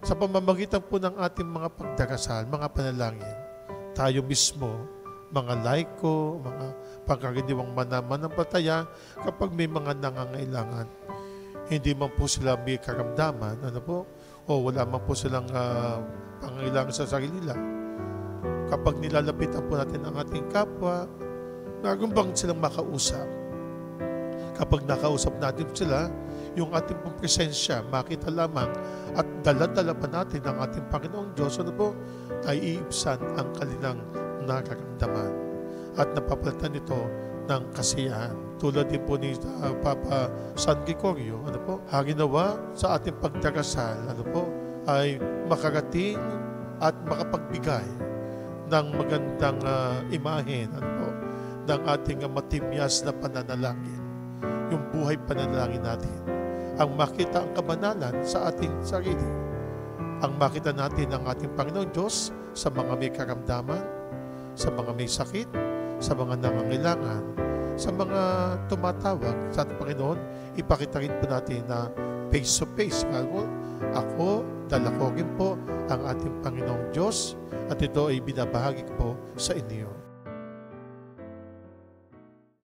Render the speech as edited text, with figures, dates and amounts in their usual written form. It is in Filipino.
Sa pamamagitan po ng ating mga pagdarasal, mga panalangin, tayo mismo, mga laiko, mga pagkaraniwang mananampalataya, kapag may mga nangangailangan, hindi man po sila may karamdaman, o wala man po silang pangailangan sa sarili nila. Kapag nilalapitan po natin ang ating kapwa, naroon bang silang makausap? Kapag nakausap natin sila, yung ating pong presensya, makita lamang at dala-dala pa natin ang ating Panginoong Diyos, ay iibsan ang kanilang nararamdaman at napapalitan nito ng kasiyahan. Tulad din po ni Papa San Gregorio, ginawa sa ating pagdarasal, ay makarating at makapagbigay ng magandang imahen, ng ating matimyas na pananalangin, yung buhay pananalangin natin. Ang makita ang kabanalan sa ating sarili. Ang makita natin ang ating Panginoon Diyos sa mga may karamdaman, sa mga may sakit, sa mga nangangailangan, sa mga tumatawag sa ating Panginoon. Ipakita rin po natin na face to face. Ako, dala ko rin po ang ating Panginoong Diyos at ito ay binabahagi ko po sa inyo.